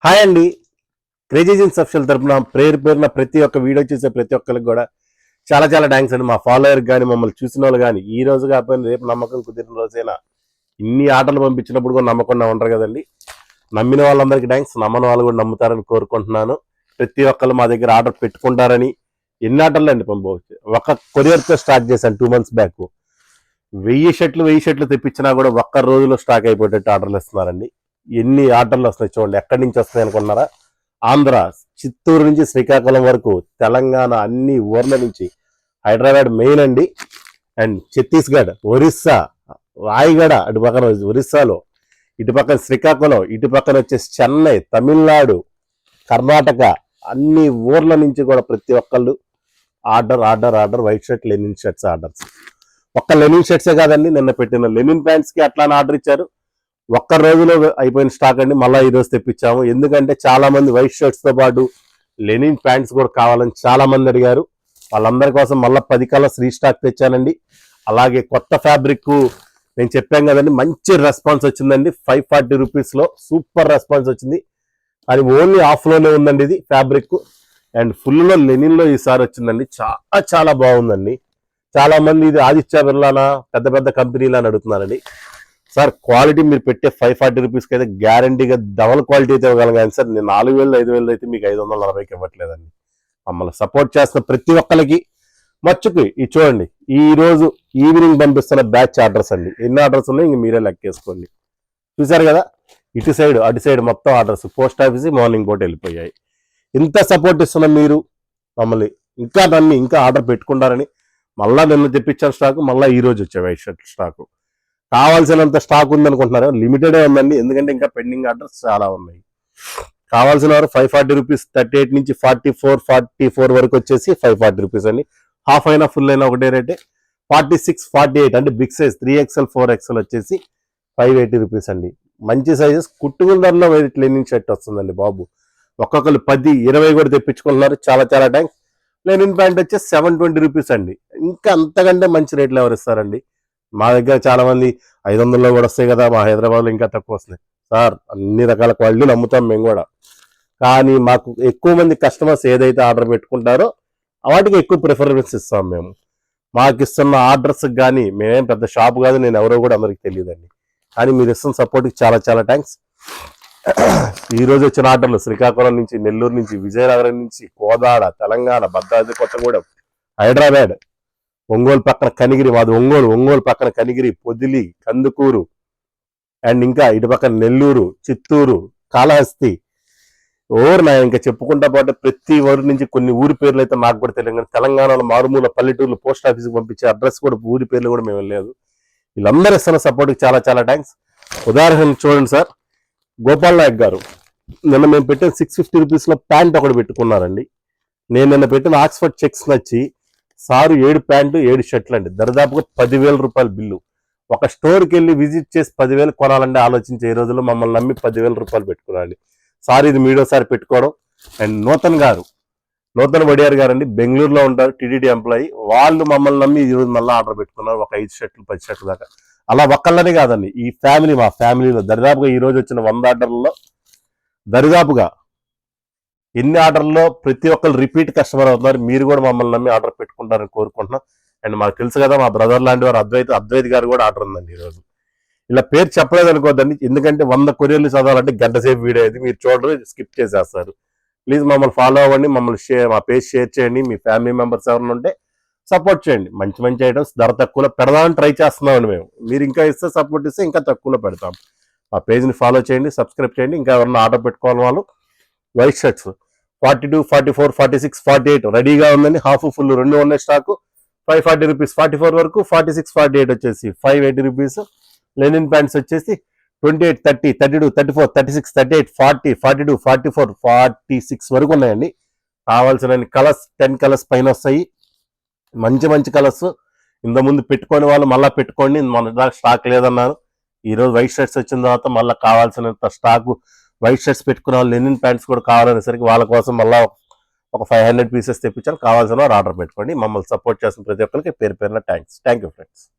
Hi అండి. Crazy jeans official తరపున పేరున ప్రతి ఒక్క వీడియో చూసే ప్రతి ఒక్కరికి కూడా చాలా చాలా థ్యాంక్స్ అండి. మా ఫాలోవర్ కానీ మమ్మల్ని చూసిన వాళ్ళు కానీ ఈ రోజు కాకపోయినా రేపు నమ్మకం కుదిరిన రోజైనా ఇన్ని ఆటలు పంపించినప్పుడు కూడా నమ్మకుండా ఉండరు కదండి. నమ్మిన వాళ్ళందరికీ థ్యాంక్స్, నమ్మని వాళ్ళు కూడా నమ్ముతారని కోరుకుంటున్నాను. ప్రతి ఒక్కరు మా దగ్గర ఆర్డర్ పెట్టుకుంటారని. ఎన్ని ఆటలు అండి పంపవచ్చు. ఒక కొరియర్తో స్టార్ట్ చేశాను 2 months బ్యాక్. 1000 షర్ట్లు తెప్పించినా కూడా ఒక్క రోజులో స్టాక్ అయిపోయేటట్టు ఆర్డర్లు ఇస్తున్నారండి. ఎన్ని ఆర్డర్లు వస్తున్నాయి చూడండి. ఎక్కడి నుంచి వస్తున్నాయి అనుకున్నారా? ఆంధ్ర, చిత్తూరు నుంచి శ్రీకాకుళం వరకు, తెలంగాణ అన్ని ఊర్ల నుంచి, హైదరాబాద్ మెయిన్ అండి, అండ్ ఛత్తీస్గఢ్, ఒరిస్సా, రాయగడ అటు పక్కన ఒరిస్సాలో, ఇటు పక్కన శ్రీకాకుళం, ఇటు పక్కన వచ్చేసి చెన్నై, తమిళనాడు, కర్ణాటక అన్ని ఊర్ల నుంచి కూడా ప్రతి ఒక్కళ్ళు order white shirt, linen shirts orders. ఒక్క లెనిన్ షర్ట్సే కాదండి, నిన్న పెట్టిన లెనిన్ ప్యాంట్స్కి అట్లానే ఆర్డర్ ఇచ్చారు. ఒక్క రోజులో అయిపోయిన స్టాక్ అండి. మళ్ళీ ఈరోజు తెప్పించాము. ఎందుకంటే చాలా మంది వైట్ షర్ట్స్ తో పాటు లెనిన్ ప్యాంట్స్ కూడా కావాలని చాలా మంది అడిగారు. వాళ్ళందరి కోసం మళ్ళీ 10 కలర్స్ రీస్టాక్ తెచ్చానండి. అలాగే కొత్త ఫ్యాబ్రిక్ నేను చెప్పాను కదండి, మంచి రెస్పాన్స్ వచ్చిందండి. 540 రూపీస్లో సూపర్ రెస్పాన్స్ వచ్చింది. అది ఓన్లీ ఆఫ్లోనే ఉందండి ఇది ఫ్యాబ్రిక్. అండ్ ఫుల్లో లెనిన్లో ఈసారి వచ్చిందండి. చాలా చాలా బాగుందండి. చాలా మంది ఇది ఆదిత్య బిర్లానా పెద్ద పెద్ద కంపెనీలు అని అడుగుతున్నారండి. సార్ క్వాలిటీ మీరు పెట్టే 540 రూపీస్కి అయితే గ్యారంటీగా డబల్ క్వాలిటీ అయితే ఇవ్వగలం. కానీ సార్ నేను 4000 5000 అయితే మీకు 540కి ఇవ్వట్లేదండి. మమ్మల్ని సపోర్ట్ చేస్తున్న ప్రతి ఒక్కరికి మచ్చుకి ఇది చూడండి. ఈ రోజు ఈవినింగ్ పంపిస్తున్న బ్యాచ్ ఆర్డర్స్ అండి. ఎన్ని ఆర్డర్స్ ఉన్నాయి ఇంక మీరే లెక్కేసుకోండి. చూసారు కదా, ఇటు సైడ్ అటు సైడ్ మొత్తం ఆర్డర్స్. పోస్ట్ ఆఫీస్ మార్నింగ్ పూట వెళ్ళిపోయాయి. ఇంత సపోర్ట్ ఇస్తున్న మీరు మమ్మల్ని ఇంకా ఆర్డర్ పెట్టుకుంటారని మళ్ళీ నిన్న తెప్పించాను స్టాక్. మళ్ళీ ఈ రోజు వచ్చాయి వైట్ షర్ట్ స్టాకు. కావాల్సినంత స్టాక్ ఉంది అనుకుంటున్నారు, లిమిటెడే ఉందండి. ఎందుకంటే ఇంకా పెండింగ్ ఆర్డర్స్ చాలా ఉన్నాయి. కావాల్సిన వారు 540 రూపీస్, 38 నుంచి 44 వరకు వచ్చేసి 540 రూపీస్ అండి. హాఫ్ అయినా ఫుల్ అయినా ఒకటే రేటే. 46 48 అంటే బిగ్ సైజ్ 3XL 4XL వచ్చేసి 580 రూపీస్ అండి. మంచి సైజెస్ కుట్టుకుల ధరలో లెనిన్ షర్ట్ వస్తుందండి బాబు. ఒక్కొక్కరు 10 20 కూడా తెప్పించుకుంటున్నారు. చాలా చాలా థ్యాంక్స్. లెనిన్ ప్యాంట్ వచ్చేసి 720 రూపీస్ అండి. ఇంకా అంతకంటే మంచి రేట్లు ఎవరు ఇస్తారండి? మా దగ్గర చాలా మంది 500లో కూడా వస్తాయి కదా, మా హైదరాబాద్లో ఇంకా తక్కువ వస్తున్నాయి. సార్ అన్ని రకాల క్వాలిటీలు అమ్ముతాం మేము కూడా. కానీ మాకు ఎక్కువ మంది కస్టమర్స్ ఏదైతే ఆర్డర్ పెట్టుకుంటారో వాటికి ఎక్కువ ప్రిఫరెన్స్ ఇస్తాం మేము. మాకు ఇస్తున్న ఆర్డర్స్ కానీ మేమేం పెద్ద షాప్ కాదు, నేను ఎవరో కూడా అందరికి తెలియదండి. కానీ మీరు ఇస్తున్న సపోర్ట్కి చాలా చాలా థ్యాంక్స్. ఈ రోజు వచ్చిన ఆర్డర్లు శ్రీకాకుళం నుంచి, నెల్లూరు నుంచి, విజయనగరం నుంచి, కోదాడ, తెలంగాణ, భద్రాద్రి కొత్తగూడెం, హైదరాబాద్, ఒంగోలు పక్కన కనిగిరి, మాది ఒంగోలు పక్కన కనిగిరి, పొదిలి, కందుకూరు, అండ్ ఇంకా ఇటు పక్కన నెల్లూరు, చిత్తూరు, కాళహస్తి, నేను ఇంకా చెప్పుకుంటా పోతే ప్రతి ఊరి నుంచి కొన్ని ఊరి పేర్లు అయితే నాకు కూడా తెలియదు. తెలంగాణలో మారుమూల పల్లెటూర్లు పోస్ట్ ఆఫీస్కి పంపించే అడ్రస్ కూడా ఊరి పేర్లు కూడా మేము వెళ్ళలేదు. వీళ్ళందరూ ఇస్తున్న సపోర్ట్కి చాలా చాలా థ్యాంక్స్. ఉదాహరణ చూడండి సార్, గోపాల్ నాయక్ గారు నిన్న మేము పెట్టిన 650 రూపీస్లో ప్యాంట్ ఒకటి పెట్టుకున్నారండి. నేను నిన్న పెట్టిన ఆక్స్ఫర్డ్ చెక్స్ నచ్చి సారు 7 ప్యాంటు 7 షర్ట్లు అండి, దరిదాపుగా 10,000 రూపాయల బిల్లు. ఒక స్టోర్కి వెళ్ళి విజిట్ చేసి 10,000 కొనాలంటే ఆలోచించే ఈ రోజుల్లో మమ్మల్ని నమ్మి 10,000 రూపాయలు పెట్టుకున్నాండి. సార్ ఇది మీడోసారి పెట్టుకోవడం. అండ్ నూతన్ వడియార్ గారు అండి, బెంగళూరులో ఉంటారు, టీటీడీ ఎంప్లాయీ. వాళ్ళు మమ్మల్ని నమ్మి ఈరోజు మళ్ళీ ఆర్డర్ పెట్టుకున్నారు. ఒక 5 షర్ట్లు 10 షర్ట్లు దాకా. అలా ఒక్కళ్ళనే కాదండి, ఈ ఫ్యామిలీ మా ఫ్యామిలీలో దరిదాపుగా ఈ రోజు వచ్చిన 100 ఆర్డర్లలో దరిదాపుగా ఎన్ని ఆర్డర్లో ప్రతి ఒక్కరు రిపీట్ కస్టమర్ అవుతున్నారు. మీరు కూడా మమ్మల్ని నమ్మి ఆర్డర్ పెట్టుకుంటారని కోరుకుంటున్నాం. అండ్ మాకు తెలుసు కదా, మా బ్రదర్ లాంటి వారు అద్వైత్ గారు కూడా ఆర్డర్ ఉందండి ఈరోజు. ఇలా పేరు చెప్పలేదు అనుకోద్దండి, ఎందుకంటే 100 కొరియర్లు చదవాలంటే గంట సేపు వీడియో అయితే మీరు చూడరు, స్కిప్ చేసేస్తారు. ప్లీజ్ మమ్మల్ని ఫాలో అవ్వండి, మా పేజ్ షేర్ చేయండి. మీ ఫ్యామిలీ మెంబర్స్ ఎవరైనా ఉంటే సపోర్ట్ చేయండి. మంచి మంచి ఐటమ్స్ ధర తక్కువలో పెడదామని ట్రై చేస్తున్నామండి మేము. మీరు ఇంకా ఇస్తే సపోర్ట్ ఇస్తే ఇంకా తక్కువలో పెడతాం. మా పేజ్ని ఫాలో చేయండి, సబ్స్క్రైబ్ చేయండి. ఇంకా ఎవరైనా ఆర్డర్ పెట్టుకోవాలి వాళ్ళు వైట్ షర్ట్స్ 42 44 46 48 రెడీగా ఉందండి. హాఫ్ ఫుల్ రెండు ఉన్నాయి స్టాకు. 540 రూపీస్ 44 వరకు, 46 48 వచ్చేసి 580 రూపీస్. లెనిన్ ప్యాంట్స్ వచ్చేసి 28 30 32 34 36 38 40 42 44 46 వరకు ఉన్నాయండి. కావాల్సిన కలర్స్ 10 కలర్స్ పైన వస్తాయి. మంచి మంచి కలర్స్. ఇంతకుముందు పెట్టుకొని వాళ్ళు మళ్ళీ పెట్టుకోండి, మన స్టాక్ లేదన్నారు. ఈరోజు వైట్ షర్ట్స్ వచ్చిన తర్వాత మళ్ళీ కావాల్సినంత స్టాకు వైట్ షర్ట్స్ పెట్టుకున్న వాళ్ళు లెనిన్ ప్యాంట్స్ కూడా కావాలనేసరికి వాళ్ళ కోసం మళ్ళీ ఒక 500 పీసెస్ తెప్పించాలి. కావాల్సిన వారు ఆర్డర్ పెట్టుకోండి. మమ్మల్ని సపోర్ట్ చేసిన ప్రతి ఒక్కరికి పేరు పేరున థ్యాంక్స్. Thank you friends.